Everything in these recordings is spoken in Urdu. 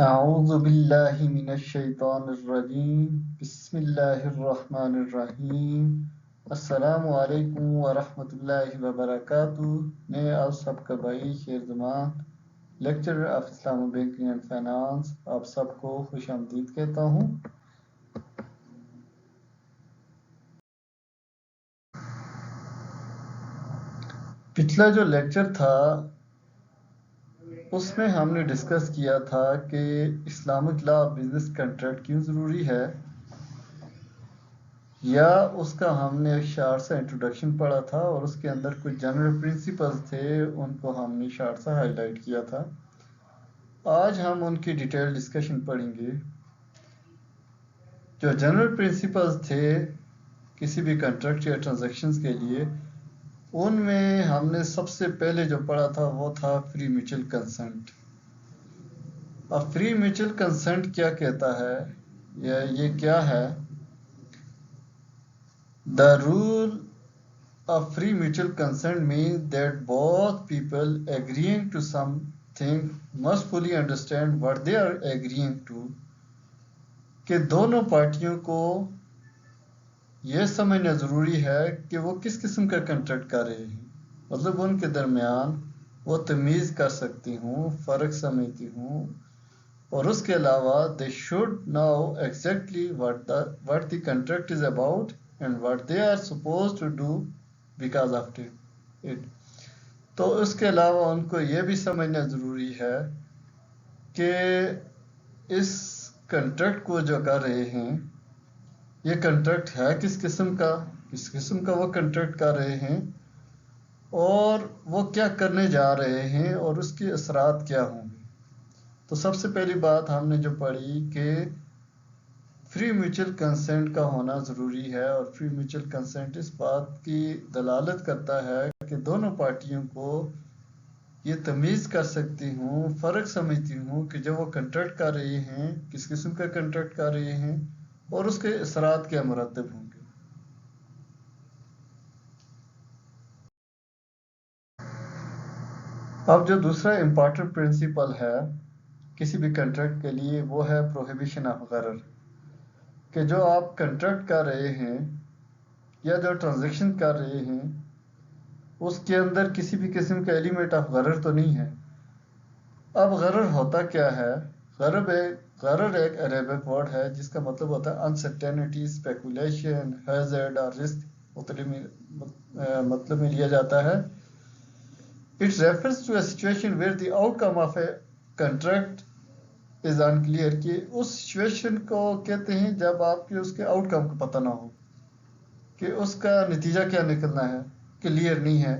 اعوذ باللہ من الشیطان الرجیم بسم اللہ الرحمن الرحیم السلام علیکم ورحمۃ اللہ وبرکاتہ۔ میں آپ سب کا بھائی شیر زمان lecturer of Islamic banking and finance آپ سب کو خوش آمدید کہتا ہوں۔ پچھلا جو لیکچر تھا اس میں ہم نے ڈسکس کیا تھا کہ اسلامک لا بزنس کنٹریکٹ کیوں ضروری ہے، یا اس کا ہم نے ایک شارٹ سا انٹروڈکشن پڑھا تھا اور اس کے اندر کچھ جنرل پرنسپلز تھے، ان کو ہم نے شارٹ سا ہائی لائٹ کیا تھا۔ آج ہم ان کی ڈیٹیل ڈسکشن پڑھیں گے۔ جو جنرل پرنسپلز تھے کسی بھی کنٹریکٹ یا ٹرانزیکشنز کے لیے، ان میں ہم نے سب سے پہلے جو پڑھا تھا وہ تھا فری میوچل کنسنٹ۔ اب فری میوچل کنسنٹ کیا کہتا ہے یا یہ کیا ہے؟ The rule of free mutual consent means that both people agreeing to something must fully understand what they are agreeing to، کہ دونوں پارٹیوں کو یہ سمجھنا ضروری ہے کہ وہ کس قسم کا کنٹریکٹ کر رہے ہیں، مطلب ان کے درمیان وہ تمیز کر سکتی ہوں، فرق سمجھتی ہوں، اور اس کے علاوہ they should know exactly what the contract is about and what they are supposed to do because of it۔ تو اس کے علاوہ ان کو یہ بھی سمجھنا ضروری ہے کہ اس کنٹریکٹ کو جو کر رہے ہیں یہ کنٹریکٹ ہے کس قسم کا وہ کنٹریکٹ کر رہے ہیں، اور وہ کیا کرنے جا رہے ہیں اور اس کے اثرات کیا ہوں گے۔ تو سب سے پہلی بات ہم نے جو پڑھی کہ فری میوچل کنسنٹ کا ہونا ضروری ہے، اور فری میوچل کنسنٹ اس بات کی دلالت کرتا ہے کہ دونوں پارٹیوں کو یہ تمیز کر سکتی ہوں، فرق سمجھتی ہوں کہ جو وہ کنٹریکٹ کر رہے ہیں کس قسم کا کنٹریکٹ کر رہے ہیں اور اس کے اثرات کیا مرتب ہوں گے۔ اب جو دوسرا امپورٹنٹ پرنسپل ہے کسی بھی کنٹریکٹ کے لیے وہ ہے پروہیبیشن آف غرر، کہ جو آپ کنٹریکٹ کر رہے ہیں یا جو ٹرانزیکشن کر رہے ہیں اس کے اندر کسی بھی قسم کا ایلیمنٹ آف غرر تو نہیں ہے۔ اب غرر ہوتا کیا ہے؟ غرر ایک عربک ورڈ ہے جس کا مطلب ہوتا ہے انسرٹینٹی، اسپیکولیشن، ہیزرڈ اور رسک مطلب میں لیا جاتا ہے۔ It refers to a situation where the outcome of a contract is unclear، کہ اس سچویشن کو کہتے ہیں جب آپ کے اس کے آؤٹ کم کو پتہ نہ ہو کہ اس کا نتیجہ کیا نکلنا ہے، کلیئر نہیں ہے،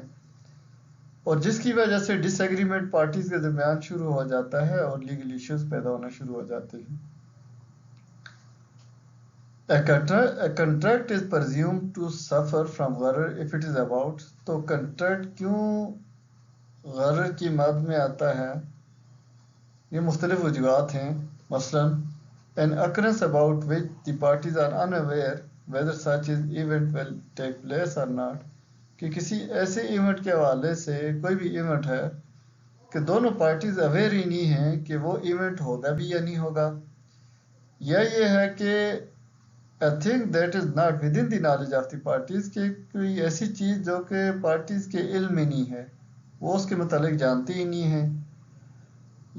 اور جس کی وجہ سے ڈس ایگریمنٹ پارٹیز کے درمیان شروع ہو جاتا ہے اور لیگل ایشوز پیدا ہونا شروع ہو جاتے ہیں۔ A contract is presumed to suffer from غرر if it is about، تو کنٹریکٹ کیوں غرر کی مد میں آتا ہے؟ یہ مختلف وجوہات ہیں۔ مثلا an occurrence about which the parties are unaware whether such an event will take place or not، کہ کسی ایسے ایونٹ کے حوالے سے کوئی بھی ایونٹ ہے کہ دونوں پارٹیز اویئر ہی نہیں ہیں کہ وہ ایونٹ ہوگا بھی یا نہیں ہوگا، یا یہ ہے کہ a thing that is not within the knowledge of the parties، کہ کوئی ایسی چیز جو کہ پارٹیز کے علم میں نہیں ہے، وہ اس کے متعلق جانتی ہی نہیں ہیں،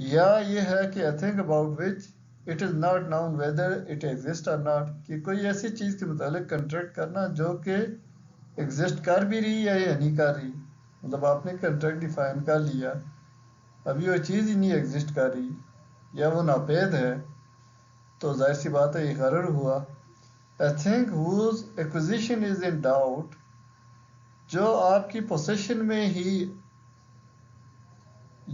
یا یہ ہے کہ a thing about which it is not known whether it exists or not، کہ کوئی ایسی چیز کے متعلق کنٹریکٹ کرنا جو کہ ایگزسٹ کر بھی رہی ہے یا نہیں کر رہی، مطلب آپ نے کنٹریکٹ ڈیفائن کر لیا، ابھی وہ چیز ہی نہیں ایگزسٹ کر رہی یا وہ ناپید ہے، تو ظاہر سی بات ہے یہ غرر ہوا۔ A thing whose acquisition is in doubt، جو آپ کی پوسیشن میں ہی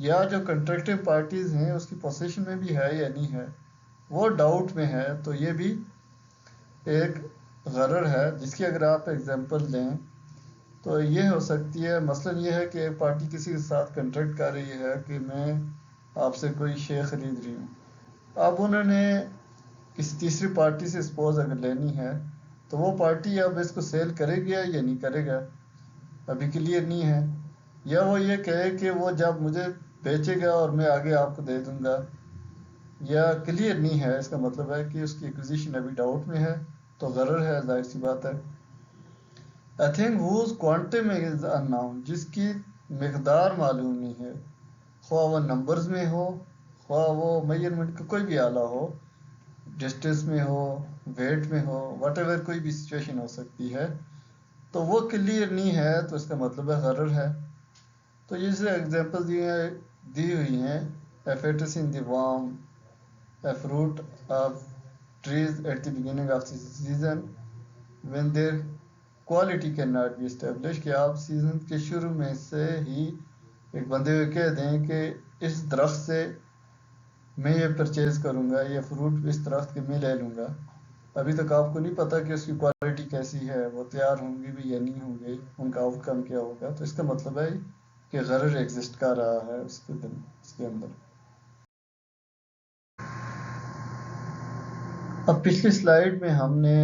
یا جو کنٹریکٹنگ پارٹیز ہیں اس کی پوسیشن میں بھی ہے یا نہیں ہے، وہ ڈاؤٹ میں ہے، تو یہ بھی ایک غرر ہے، جس کی اگر آپ ایگزامپل دیں تو یہ ہو سکتی ہے۔ مثلا یہ ہے کہ ایک پارٹی کسی کے ساتھ کنٹریکٹ کر رہی ہے کہ میں آپ سے کوئی شے خرید رہی ہوں، اب انہوں نے کسی تیسری پارٹی سے سپوز اگر لینی ہے تو وہ پارٹی اب اس کو سیل کرے گا یا نہیں کرے گا، ابھی کلیئر نہیں ہے، یا وہ یہ کہے کہ وہ جب مجھے بیچے گا اور میں آگے آپ کو دے دوں گا، یا کلیئر نہیں ہے، اس کا مطلب ہے کہ اس کی ایکوزیشن ابھی ڈاؤٹ میں ہے، تو غرر ہے، ظاہر سی بات ہے. A thing whose quantum is unknown، جس کی مقدار معلوم نہیں ہے، خواہ وہ نمبرز میں ہو، خواہ وہ میجرمنٹ کا کوئی بھی آلہ ہو، ڈسٹنس میں ہو، ویٹ میں ہو، واٹ ایور کوئی بھی سچویشن ہو سکتی ہے، تو وہ کلیئر نہیں ہے، تو اس کا مطلب ہے غرر ہے. تو یہ سے ایگزامپل دی ہوئی ہیں: a fetus in the womb، a fruit of trees at the beginning of the season when their quality cannot be established، کہ آپ سیزن کے شروع میں سے ہی ایک بندے ہوئے کہہ دیں کہ اس درخت سے میں یہ پرچیز کروں گا، یہ فروٹ اس درخت کے میں لے لوں گا، ابھی تک آپ کو نہیں پتا کہ اس کی کوالٹی کیسی ہے، وہ تیار ہوں گی بھی یا نہیں ہوں گے، ان کا آؤٹ کم کیا ہوگا. تو اس کا مطلب ہے کہ غرر ایگزسٹ کر رہا ہے اس کے اندر. اب پچھلی سلائیڈ میں ہم نے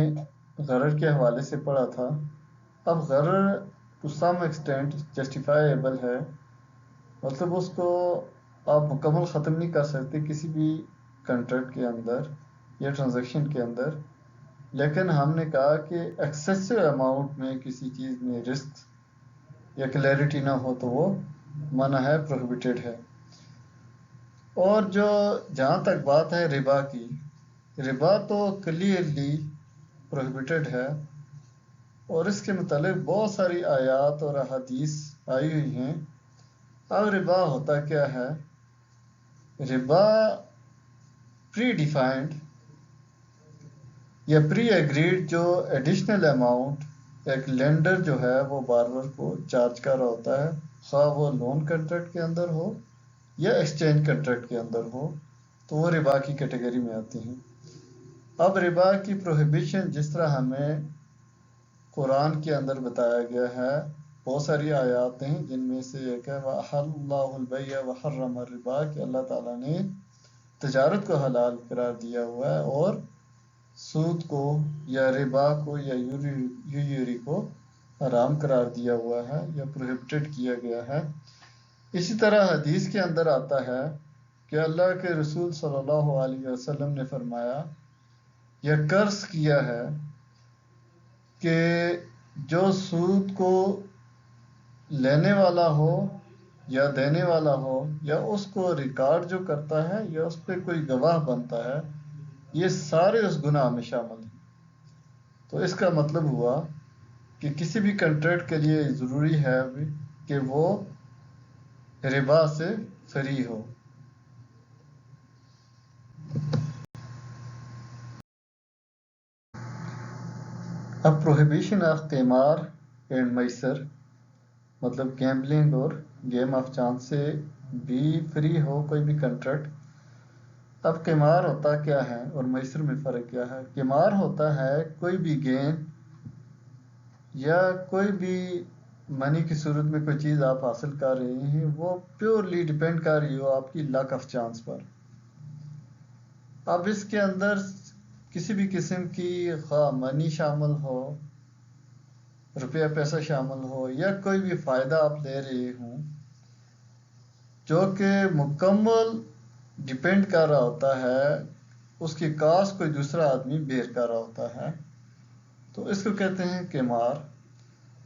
غرر کے حوالے سے پڑھا تھا. اب غرر ٹو سم ایکسٹینٹ جسٹیفائیبل ہے، مطلب اس کو آپ مکمل ختم نہیں کر سکتے کسی بھی کنٹریکٹ کے اندر یا ٹرانزیکشن کے اندر، لیکن ہم نے کہا کہ ایکسیسو اماؤنٹ میں کسی چیز میں رسک یا کلیئرٹی نہ ہو تو وہ منع ہے، پروہیبٹڈ ہے. اور جو جہاں تک بات ہے ربا کی، ربا تو کلیئرلی پروہیبٹڈ ہے، اور اس کے متعلق بہت ساری آیات اور احادیث آئی ہوئی ہیں. اب ربا ہوتا کیا ہے؟ ربا پری ڈیفائنڈ یا پری ایگریڈ جو ایڈیشنل اماؤنٹ ایک لینڈر جو ہے وہ بارور کو چارج کر رہا ہوتا ہے، خواہ وہ لون کنٹریکٹ کے اندر ہو یا ایکسچینج کنٹریکٹ کے اندر ہو، تو وہ ربا کی کیٹیگری میں آتی ہیں. اب ربا کی پروہیبیشن جس طرح ہمیں قرآن کے اندر بتایا گیا ہے، بہت ساری آیات ہیں جن میں سے ایک ہے وَأَحَلَّ اللَّهُ الْبَيْعَ وَحَرَّمَ الرِّبَا، کہ اللہ تعالیٰ نے تجارت کو حلال قرار دیا ہوا ہے اور سود کو یا ربا کو یا یوری کو حرام قرار دیا ہوا ہے یا پروہیبٹڈ کیا گیا ہے. اسی طرح حدیث کے اندر آتا ہے کہ اللہ کے رسول صلی اللہ علیہ وسلم نے فرمایا یا قرض کیا ہے کہ جو سود کو لینے والا ہو یا دینے والا ہو یا اس کو ریکارڈ جو کرتا ہے یا اس پہ کوئی گواہ بنتا ہے، یہ سارے اس گناہ میں شامل ہیں. تو اس کا مطلب ہوا کہ کسی بھی کنٹریکٹ کے لیے ضروری ہے کہ وہ ربا سے فری ہو. اب پروہیبیشن آف قمار اینڈ میسر، مطلب گیمبلنگ اور گیم آف چانس سے بھی فری ہو کوئی بھی کنٹریکٹ. اب قمار ہوتا کیا ہے اور میسر میں فرق کیا ہے؟ قمار ہوتا ہے کوئی بھی گیم یا کوئی بھی منی کی صورت میں کوئی چیز آپ حاصل کر رہے ہیں، وہ پیورلی ڈیپینڈ کر رہی ہو آپ کی لک آف چانس پر. اب اس کے اندر کسی بھی قسم کی خواہ منی شامل ہو، روپیہ پیسہ شامل ہو یا کوئی بھی فائدہ آپ لے رہے ہوں، جو کہ مکمل ڈیپینڈ کر رہا ہوتا ہے، اس کی کاسٹ کوئی دوسرا آدمی بیئر کر رہا ہوتا ہے، تو اس کو کہتے ہیں قمار.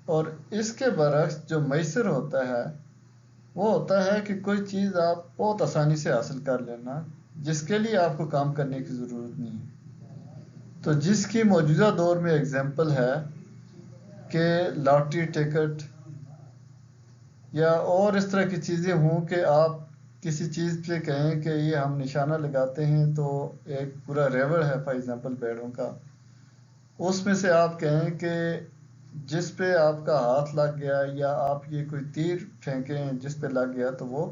اور اس کے برعکس جو میسر ہوتا ہے وہ ہوتا ہے کہ کوئی چیز آپ بہت آسانی سے حاصل کر لینا جس کے لیے آپ کو کام کرنے کی ضرورت نہیں ہے. تو جس کی موجودہ دور میں اگزامپل ہے کہ لاٹری ٹکٹ یا اور اس طرح کی چیزیں ہوں کہ آپ کسی چیز پہ کہیں کہ یہ ہم نشانہ لگاتے ہیں، تو ایک پورا ریور ہے فار ایگزامپل بیڑوں کا، اس میں سے آپ کہیں کہ جس پہ آپ کا ہاتھ لگ گیا یا آپ یہ کوئی تیر پھینکیں جس پہ لگ گیا تو وہ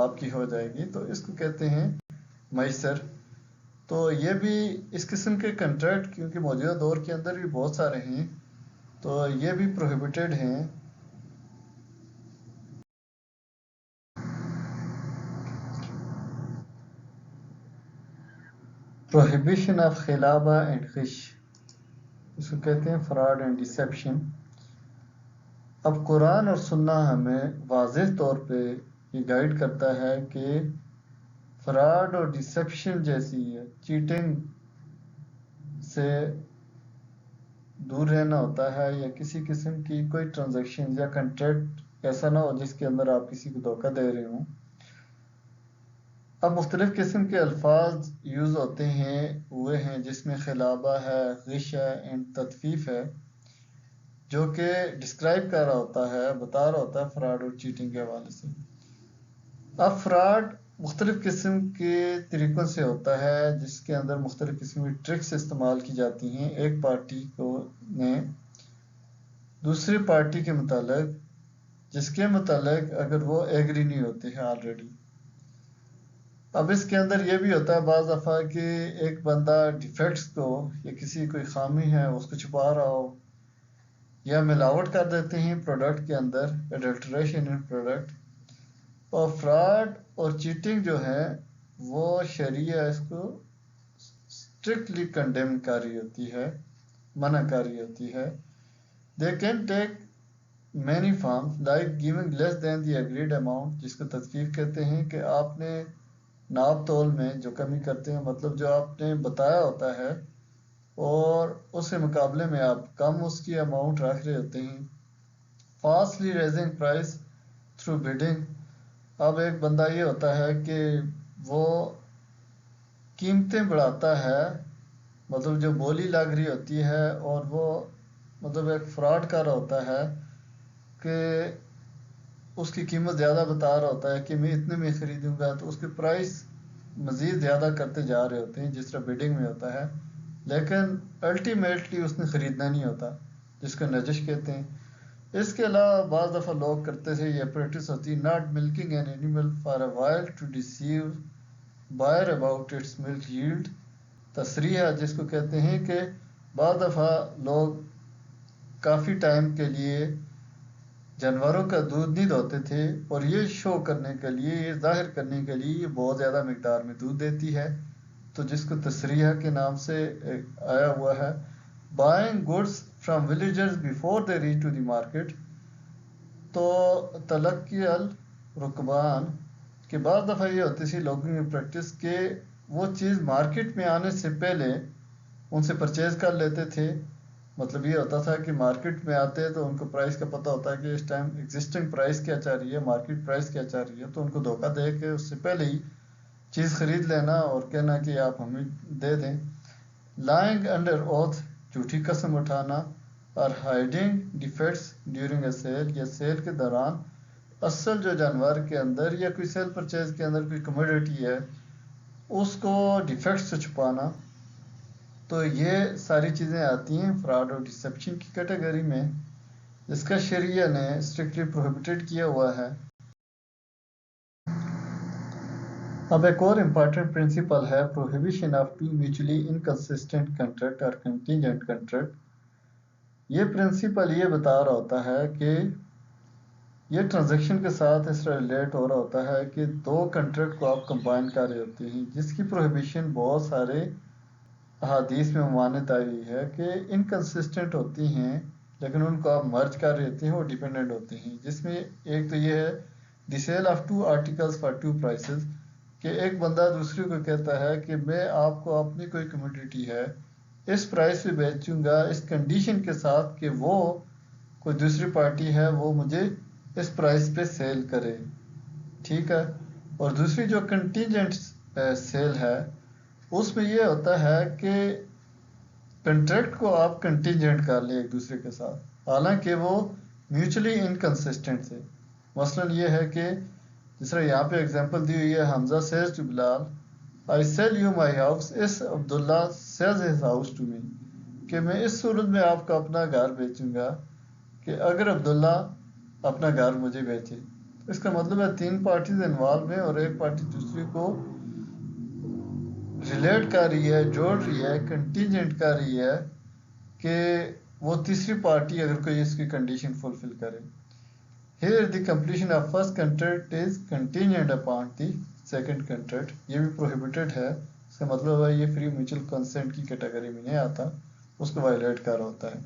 آپ کی ہو جائے گی، تو اس کو کہتے ہیں میسر. تو یہ بھی اس قسم کے کنٹریکٹ کیونکہ موجودہ دور کے اندر بھی بہت سارے ہیں، تو یہ بھی پروہیبٹڈ ہیں. پروہیبیشن آف خلابہ اینڈ غش، اس کو کہتے ہیں فراڈ اینڈ ڈیسیپشن. اب قرآن اور سنہ ہمیں واضح طور پہ یہ گائیڈ کرتا ہے کہ فراڈ اور ڈیسیپشن جیسی ہے چیٹنگ سے دور رہنا ہوتا ہے، یا کسی قسم کی کوئی ٹرانزیکشن یا کنٹریکٹ ایسا نہ ہو جس کے اندر آپ کسی کو دھوکہ دے رہے ہوں۔ اب مختلف قسم کے الفاظ یوز ہوئے ہیں جس میں خلابہ ہے، غش ہے، اینڈ تطفیف ہے، جو کہ ڈسکرائب کر رہا ہوتا ہے، بتا رہا ہوتا ہے فراڈ اور چیٹنگ کے حوالے سے۔ اب فراڈ مختلف قسم کے طریقوں سے ہوتا ہے جس کے اندر مختلف قسم کی ٹرکس استعمال کی جاتی ہیں ایک پارٹی نے دوسری پارٹی کے متعلق، جس کے متعلق اگر وہ ایگری نہیں ہوتے ہیں آلریڈی۔ اب اس کے اندر یہ بھی ہوتا ہے بعض دفعہ کہ ایک بندہ ڈیفیکٹس کو یا کسی کوئی خامی ہے اس کو چھپا رہا ہو، یا ملاوٹ کر دیتے ہیں پروڈکٹ کے اندر، ایڈلٹریشن ان پروڈکٹ۔ اور فراڈ اور چیٹنگ جو ہے وہ شریعہ اس کو اسٹرکٹلی کنڈیم کر رہی ہوتی ہے، منع کر رہی ہوتی ہے۔ They can take many forms like giving less than the agreed amount، جس کو تطفیف کہتے ہیں کہ آپ نے ناپ تول میں جو کمی کرتے ہیں، مطلب جو آپ نے بتایا ہوتا ہے اور اس کے مقابلے میں آپ کم اس کی اماؤنٹ رکھ رہے ہوتے ہیں۔ Falsely raising price through bidding، اب ایک بندہ یہ ہوتا ہے کہ وہ قیمتیں بڑھاتا ہے، مطلب جو بولی لگ رہی ہوتی ہے، اور وہ مطلب ایک فراڈ کر رہا ہوتا ہے کہ اس کی قیمت زیادہ بتا رہا ہوتا ہے کہ میں اتنے میں خریدوں گا، تو اس کے پرائس مزید زیادہ کرتے جا رہے ہوتے ہیں جس طرح بیڈنگ میں ہوتا ہے، لیکن الٹیمیٹلی اس نے خریدنا نہیں ہوتا، جس کو نجش کہتے ہیں۔ اس کے علاوہ بعض دفعہ لوگ کرتے تھے، یہ پریکٹس ہوتی، not milking an animal for a while to deceive buyer about its milk yield, تصریح جس کو کہتے ہیں کہ بعض دفعہ لوگ کافی ٹائم کے لیے جانوروں کا دودھ نہیں دھوتے تھے، اور یہ شو کرنے کے لیے، یہ ظاہر کرنے کے لیے یہ بہت زیادہ مقدار میں دودھ دیتی ہے، تو جس کو تصریح کے نام سے آیا ہوا ہے۔ buying goods from villagers before they reach to the market، تو تلقی الرکبان کہ بعض دفعہ یہ ہوتی تھی لوگوں کی پریکٹس کہ وہ چیز مارکیٹ میں آنے سے پہلے ان سے پرچیز کر لیتے تھے۔ مطلب یہ ہوتا تھا کہ مارکیٹ میں آتے تو ان کو پرائس کا پتہ ہوتا ہے کہ اس ٹائم ایگزسٹنگ پرائس کیا چل رہی ہے، مارکیٹ پرائس کیا چل رہی ہے، تو ان کو دھوکہ دے کے اس سے پہلے ہی چیز خرید لینا اور کہنا کہ آپ ہمیں دے دیں۔ لائنگ انڈر اوتھ، جھوٹی قسم اٹھانا، اور hiding defects during a sale, یا سیل کے دوران اصل جو جانور کے اندر یا کوئی سیل پرچیز کے اندر کوئی کموڈیٹی ہے اس کو ڈیفیکٹ سے چھپانا۔ تو یہ ساری چیزیں آتی ہیں فراڈ اور ڈیسیپشن کی کیٹیگری میں، جس کا شریعہ نے اسٹرکٹلی پروہیبٹڈ کیا ہوا ہے۔ اب ایک اور امپورٹنٹ پرنسپل ہے prohibition of two mutually inconsistent contract اور کنٹینجنٹ کنٹریکٹ۔ یہ پرنسپل یہ بتا رہا ہوتا ہے کہ یہ ٹرانزیکشن کے ساتھ اس طرح ریلیٹ ہو رہا ہوتا ہے کہ دو کنٹریکٹ کو آپ کمبائن کر رہے ہوتے ہیں، جس کی پروہیبیشن بہت سارے احادیث میں ممانعت آئی ہوئی ہے کہ انکنسسٹنٹ ہوتی ہیں، لیکن ان کو آپ مرج کر رہے ہوتے ہیں، وہ ڈیپینڈنٹ ہوتے ہیں، جس میں ایک تو یہ ہے the sale of two articles for two prices, کہ ایک بندہ دوسرے کو کہتا ہے کہ میں آپ کو اپنی کوئی کموڈیٹی ہے اس پرائس پہ بیچوں گا، اس کنڈیشن کے ساتھ کہ وہ کوئی دوسری پارٹی ہے وہ مجھے اس پرائس پہ سیل کرے، ٹھیک ہے۔ اور دوسری جو کنٹینجنٹ سیل ہے اس میں یہ ہوتا ہے کہ کنٹریکٹ کو آپ کنٹینجنٹ کر لیں ایک دوسرے کے ساتھ، حالانکہ وہ میوچلی انکنسسٹنٹ تھے۔ مثلا یہ ہے کہ جس طرح یہاں پہ اگزامپل دی ہوئی ہے، Hamza says to Bilal I sell you my house as Abdullah says his house to me, کہ میں اس صورت میں آپ کو اپنا گھر بیچوں گا کہ اگر عبداللہ اپنا گھر مجھے بیچے۔ اس کا مطلب ہے تین پارٹیز انوالو ہیں اور ایک پارٹی دوسری کو ریلیٹ کر رہی ہے، جوڑ رہی ہے، کنٹینجنٹ کر رہی ہے کہ وہ تیسری پارٹی اگر کوئی اس کی کنڈیشن فلفل کرے۔ Here the completion of first contract is contingent upon the second contract، یہ بھی prohibited ہے، اس کا مطلب ہے یہ فری میوچل کنسنٹ کی کیٹیگری میں نہیں آتا، اس کو وائلیٹ کر رہا ہوتا ہے۔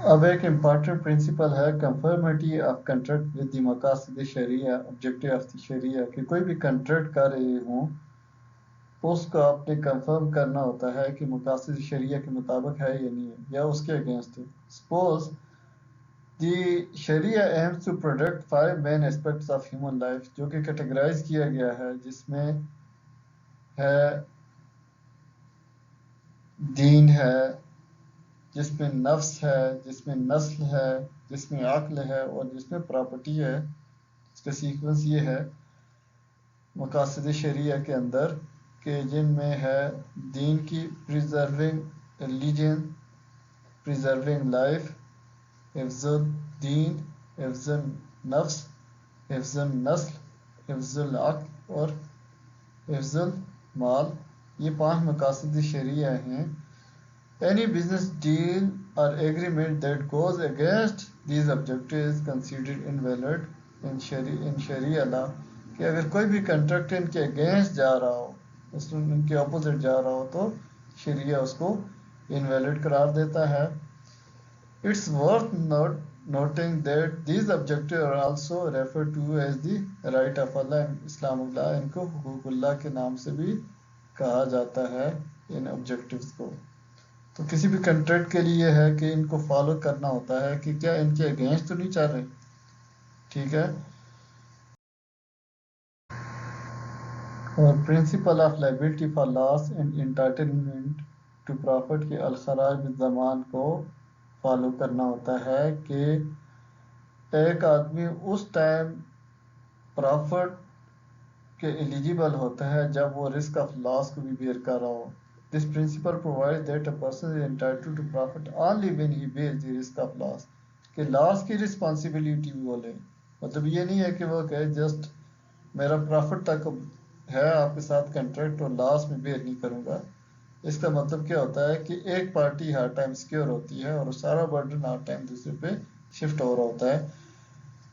اب ایک امپارٹنٹ پرنسپل ہے conformity of contract with the مقاصد شریعہ آبجیکٹو آف دی شریعہ، کہ کوئی بھی کنٹریکٹ کر رہے ہوں اس کو آپ نے کنفرم کرنا ہوتا ہے کہ مقاصد شریعہ کے مطابق ہے یا نہیں ہے یا اس کے اگینسٹ ہے. Suppose the sharia aims to protect 5 main aspects of human life, جو کہ کیٹیگرائز کیا گیا ہے، جس میں ہے دین ہے، جس میں نفس ہے، جس میں نسل ہے، جس میں عقل ہے، اور جس میں پراپرٹی ہے. اس کا سیکوینس یہ ہے مقاصد شریعہ کے اندر کہ جن میں ہے دین کی پریزرونگ ریلیجن، پریزرونگ لائف، حفظ الدین، حفظ النفس، حفظ النسل، حفظ العقل اور حفظ المال. یہ 5 مقاصد شریعہ ہیں. Any business deal or agreement that goes against these objectives is considered invalid in Sharia law. کہ اگر کوئی بھی کنٹریکٹ ان کے اگینسٹ جا رہا ہو، ان کے اپوزٹ جا رہا ہو، تو شریعہ اس کو انویلڈ قرار دیتا ہے. It's worth noting that these objectives are also referred to as the right of Allah in Islam اللہ. ان کو حقوق اللہ کے نام سے بھی کہا جاتا ہے ان آبجیکٹیوز کو. تو کسی بھی کنٹریکٹ کے لیے ہے کہ ان کو فالو کرنا ہوتا ہے کہ کیا ان کے اگینسٹ تو نہیں چل رہے. ٹھیک ہے. اور principle of liability for loss and entitlement to profit کے الخراج بالزمان کو فالو کرنا ہوتا ہے کہ ایک آدمی اس ٹائم پرافٹ کے ایلیجیبل ہوتا ہے جب وہ رسک آف لاس کو بھی بیئر کر رہا ہو. This principle provides that a person is entitled to profit only when he bears the risk of loss. کہ لاس کی رسپانسبلٹی بھی وہ لے. مطلب یہ نہیں ہے کہ وہ کہے جسٹ میرا پرافٹ تک ہے آپ کے ساتھ کنٹریکٹ اور لاس میں بیئر نہیں کروں گا. اس کا مطلب کیا ہوتا ہے کہ ایک پارٹی ہر ٹائم سیکیور ہوتی ہے اور سارا برڈن ہر ٹائم دوسرے پہ شفٹ ہو رہا ہوتا ہے.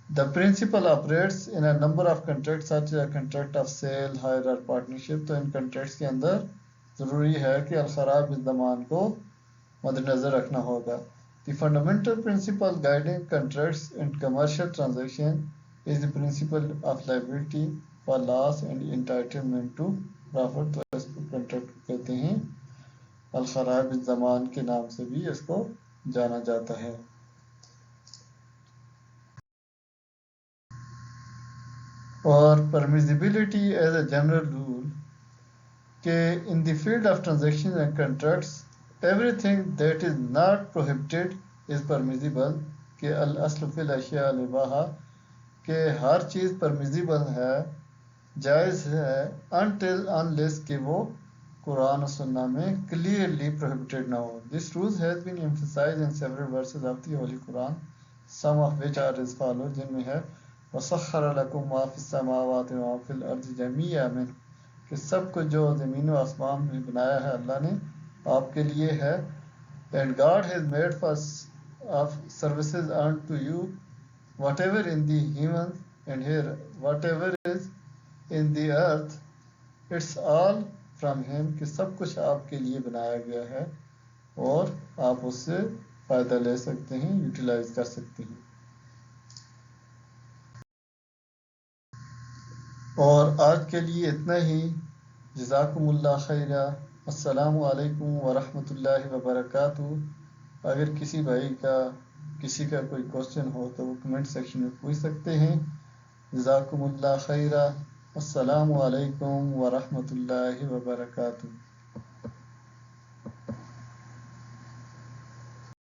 The principle operates in a number of contracts such as a contract of sale, hire or partnership. تو ان کنٹریکٹس کے اندر ضروری ہے کہ الخراب الزمان کو مد نظر رکھنا ہوگا. The fundamental principle guiding contracts and commercial transaction is the principle of liability for loss and entitlement to profit. تو اس کو کنٹریکٹ کو کہتے ہیں الخراب الزمان کے نام سے بھی اس کو جانا جاتا ہے. اور permissibility as a general rule کہ in the field of transactions and contracts everything that is not prohibited is permissible. کہ الاصل فی الاشیاء الاباحہ کہ ہر چیز permissible ہے، جائز ہے until unless کہ وہ قرآن و سنہ میں clearly prohibited نہ ہو. This rule has been emphasized in several verses of the Holy Quran, some of which are as follows. جن میں ہے وَسَخَّرَ لَكُم مَا فِي السَّمَاوَاتِ وَمَا فِي الْأَرْضِ جَمِيعًا مِنْهُ کہ سب کچھ جو زمین و آسمان میں بنایا ہے اللہ نے آپ کے لیے ہے. And God has made for of services unto you whatever in the heavens and here whatever is in the earth, it's all from him کہ سب کچھ آپ کے لیے بنایا گیا ہے اور آپ اس سے فائدہ لے سکتے ہیں، یوٹیلائز کر سکتے ہیں. اور آج کے لیے اتنا ہی. جزاکم اللہ خیرہ. السلام علیکم ورحمۃ اللہ وبرکاتہ. اگر کسی بھائی کا کسی کا کوئی کوشچن ہو تو وہ کمنٹ سیکشن میں پوچھ سکتے ہیں. جزاکم اللہ خیرہ. السلام علیکم ورحمۃ اللہ وبرکاتہ.